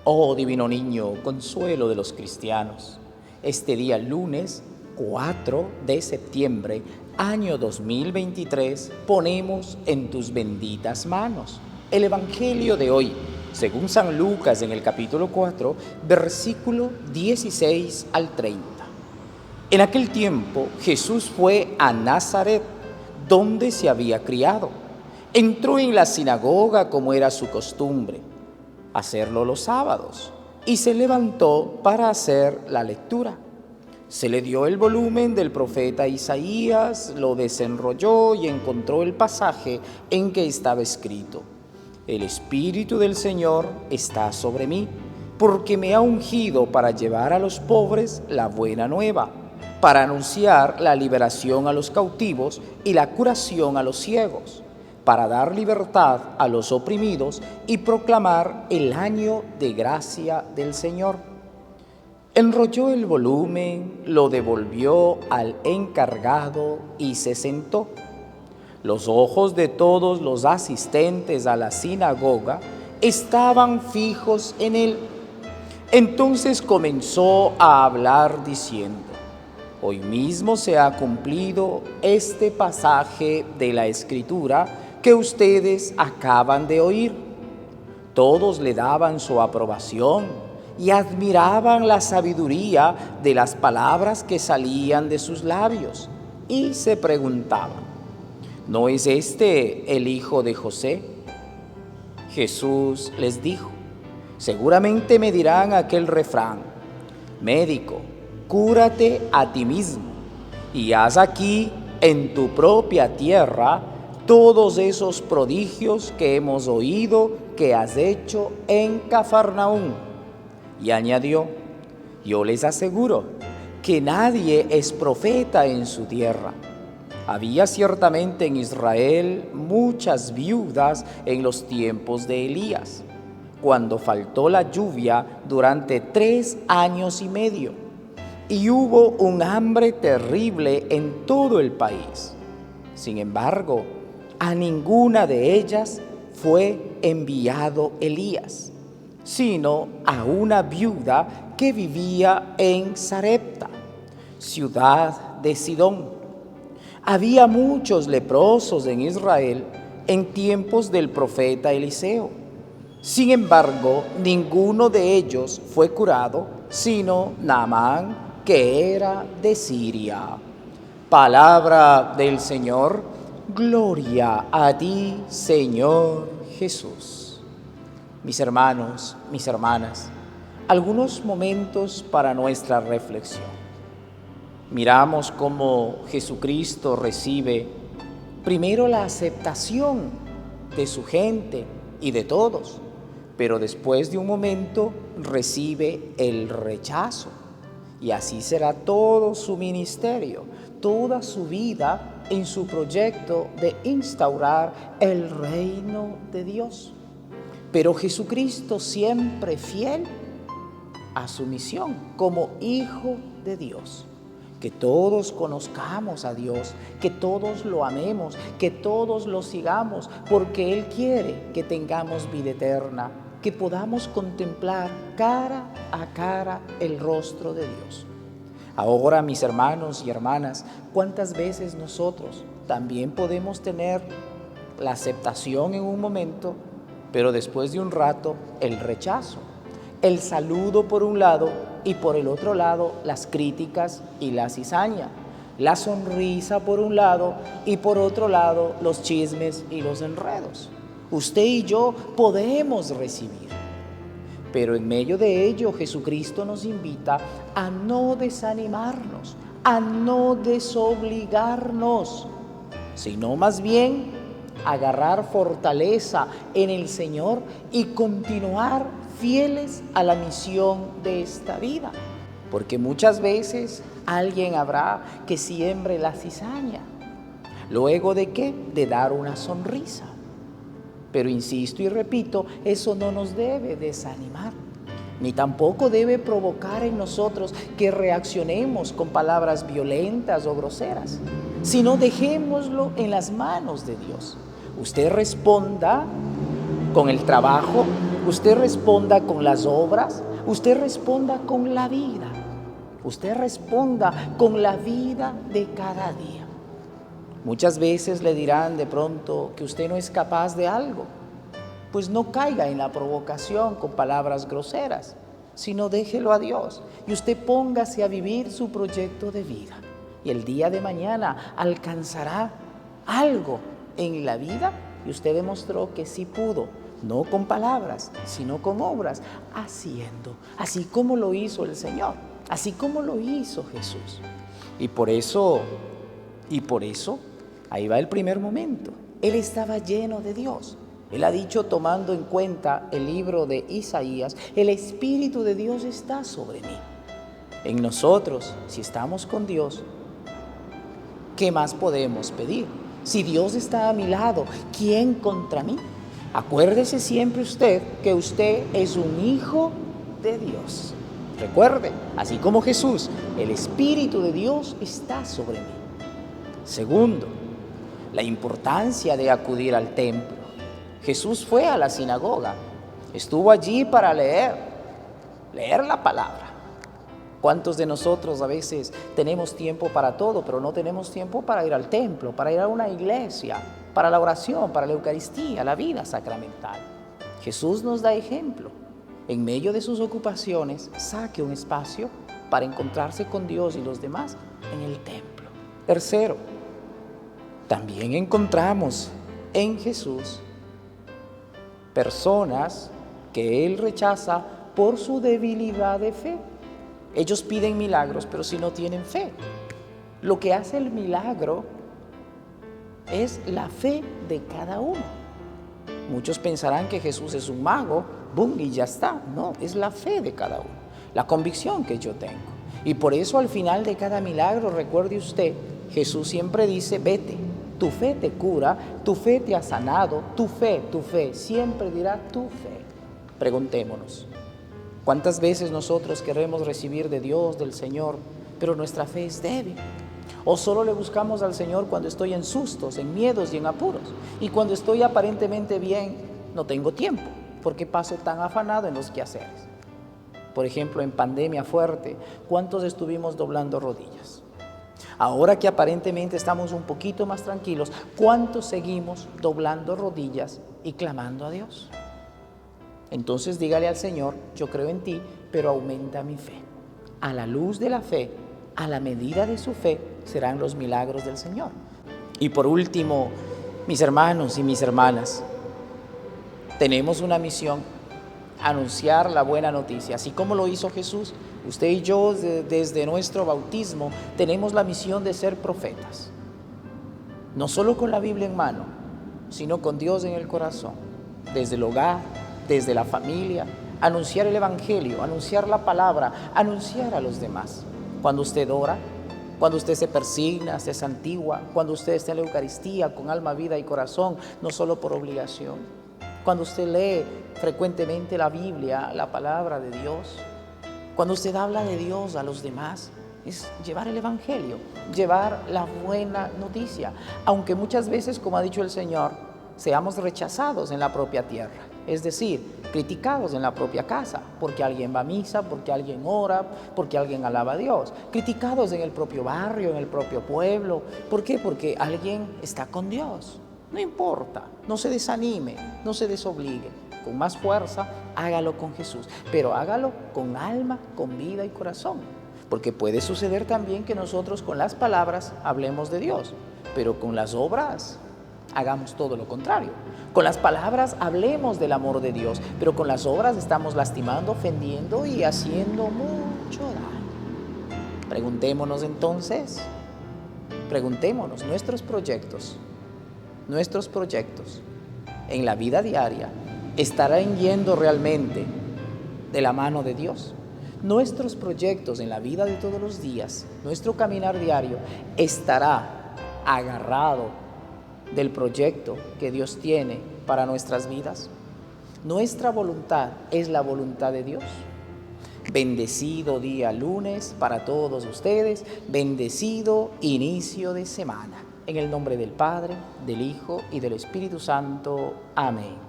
Oh divino niño, consuelo de los cristianos, este día lunes 4 de septiembre, año 2023, ponemos en tus benditas manos el Evangelio de hoy, según San Lucas en el capítulo 4, versículo 16 al 30. En aquel tiempo Jesús fue a Nazaret, donde se había criado. Entró en la sinagoga como era su costumbre, hacerlo los sábados, y se levantó para hacer la lectura. Se le dio el volumen del profeta Isaías, lo desenrolló y encontró el pasaje en que estaba escrito: El Espíritu del Señor está sobre mí, porque me ha ungido para llevar a los pobres la buena nueva, para anunciar la liberación a los cautivos y la curación a los ciegos, para dar libertad a los oprimidos y proclamar el año de gracia del Señor. Enrolló el volumen, lo devolvió al encargado y se sentó. Los ojos de todos los asistentes a la sinagoga estaban fijos en él. Entonces comenzó a hablar diciendo: Hoy mismo se ha cumplido este pasaje de la Escritura que ustedes acaban de oír. Todos le daban su aprobación y admiraban la sabiduría de las palabras que salían de sus labios y se preguntaban: ¿no es este el hijo de José? Jesús les dijo: seguramente me dirán aquel refrán: médico, cúrate a ti mismo y haz aquí en tu propia tierra todos esos prodigios que hemos oído que has hecho en Cafarnaúm. Y añadió: yo les aseguro que nadie es profeta en su tierra. Había ciertamente en Israel muchas viudas en los tiempos de Elías, cuando faltó la lluvia durante 3 años y medio, y hubo un hambre terrible en todo el país. Sin embargo, a ninguna de ellas fue enviado Elías, sino a una viuda que vivía en Sarepta, ciudad de Sidón. Había muchos leprosos en Israel en tiempos del profeta Eliseo. Sin embargo, ninguno de ellos fue curado, sino Naamán, que era de Siria. Palabra del Señor. Gloria a ti, Señor Jesús. Mis hermanos, mis hermanas, algunos momentos para nuestra reflexión. Miramos cómo Jesucristo recibe primero la aceptación de su gente y de todos, pero después de un momento recibe el rechazo. Y así será todo su ministerio, toda su vida en su proyecto de instaurar el reino de Dios. Pero Jesucristo, siempre fiel a su misión como Hijo de Dios. Que todos conozcamos a Dios, que todos lo amemos, que todos lo sigamos, porque Él quiere que tengamos vida eterna, que podamos contemplar cara a cara el rostro de Dios. Ahora, mis hermanos y hermanas, ¿cuántas veces nosotros también podemos tener la aceptación en un momento, pero después de un rato el rechazo? El saludo por un lado y por el otro lado las críticas y la cizaña. La sonrisa por un lado y por otro lado los chismes y los enredos. Usted y yo podemos recibir. Pero en medio de ello, Jesucristo nos invita a no desanimarnos, a no desobligarnos, sino más bien agarrar fortaleza en el Señor y continuar fieles a la misión de esta vida. Porque muchas veces alguien habrá que siembre la cizaña. ¿Luego de qué? De dar una sonrisa. Pero insisto y repito, eso no nos debe desanimar, ni tampoco debe provocar en nosotros que reaccionemos con palabras violentas o groseras, sino dejémoslo en las manos de Dios. Usted responda con el trabajo, usted responda con las obras, usted responda con la vida, usted responda con la vida de cada día. Muchas veces le dirán de pronto que usted no es capaz de algo, pues no caiga en la provocación con palabras groseras, sino déjelo a Dios y usted póngase a vivir su proyecto de vida. Y el día de mañana alcanzará algo en la vida y usted demostró que sí pudo, no con palabras, sino con obras, haciendo, así como lo hizo el Señor, así como lo hizo Jesús. Y por eso, ahí va el primer momento. Él estaba lleno de Dios. Él ha dicho, tomando en cuenta el libro de Isaías, el Espíritu de Dios está sobre mí. En nosotros, si estamos con Dios, ¿qué más podemos pedir? Si Dios está a mi lado, ¿quién contra mí? Acuérdese siempre usted que usted es un hijo de Dios. Recuerde, así como Jesús, el Espíritu de Dios está sobre mí. Segundo, la importancia de acudir al templo. Jesús fue a la sinagoga, estuvo allí para leer la palabra. ¿Cuántos de nosotros a veces tenemos tiempo para todo, pero no tenemos tiempo para ir al templo, para ir a una iglesia, para la oración, para la Eucaristía, la vida sacramental? Jesús nos da ejemplo. En medio de sus ocupaciones, saque un espacio para encontrarse con Dios y los demás en el templo. Tercero, también encontramos en Jesús personas que Él rechaza por su debilidad de fe. Ellos piden milagros, pero si no tienen fe. Lo que hace el milagro es la fe de cada uno. Muchos pensarán que Jesús es un mago, ¡bum!, y ya está. No, es la fe de cada uno, la convicción que yo tengo. Y por eso al final de cada milagro, recuerde usted, Jesús siempre dice, vete, tu fe te cura, tu fe te ha sanado, tu fe, siempre dirá tu fe. Preguntémonos, ¿cuántas veces nosotros queremos recibir de Dios, del Señor, pero nuestra fe es débil? ¿O solo le buscamos al Señor cuando estoy en sustos, en miedos y en apuros? Y cuando estoy aparentemente bien, no tengo tiempo, porque paso tan afanado en los quehaceres. Por ejemplo, en pandemia fuerte, ¿cuántos estuvimos doblando rodillas? Ahora que aparentemente estamos un poquito más tranquilos, ¿cuántos seguimos doblando rodillas y clamando a Dios? Entonces dígale al Señor, yo creo en ti, pero aumenta mi fe. A la luz de la fe, a la medida de su fe, serán los milagros del Señor. Y por último, mis hermanos y mis hermanas, tenemos una misión, anunciar la buena noticia. Así como lo hizo Jesús, usted y yo desde nuestro bautismo tenemos la misión de ser profetas. No solo con la Biblia en mano, sino con Dios en el corazón, desde el hogar, desde la familia, anunciar el Evangelio, anunciar la palabra, anunciar a los demás. Cuando usted ora, cuando usted se persigna, se santigua, cuando usted está en la Eucaristía con alma, vida y corazón, no solo por obligación. Cuando usted lee frecuentemente la Biblia, la palabra de Dios, cuando usted habla de Dios a los demás, es llevar el Evangelio, llevar la buena noticia. Aunque muchas veces, como ha dicho el Señor, seamos rechazados en la propia tierra, es decir, criticados en la propia casa, porque alguien va a misa, porque alguien ora, porque alguien alaba a Dios, criticados en el propio barrio, en el propio pueblo. ¿Por qué? Porque alguien está con Dios. No importa, no se desanime, no se desobligue. Con más fuerza, hágalo con Jesús, pero hágalo con alma, con vida y corazón. Porque puede suceder también que nosotros con las palabras hablemos de Dios, pero con las obras hagamos todo lo contrario. Con las palabras hablemos del amor de Dios, pero con las obras estamos lastimando, ofendiendo y haciendo mucho daño. Preguntémonos entonces, nuestros proyectos en la vida diaria estarán yendo realmente de la mano de Dios. Nuestros proyectos en la vida de todos los días, nuestro caminar diario estará agarrado del proyecto que Dios tiene para nuestras vidas. Nuestra voluntad es la voluntad de Dios. Bendecido día lunes para todos ustedes, bendecido inicio de semana. En el nombre del Padre, del Hijo y del Espíritu Santo. Amén.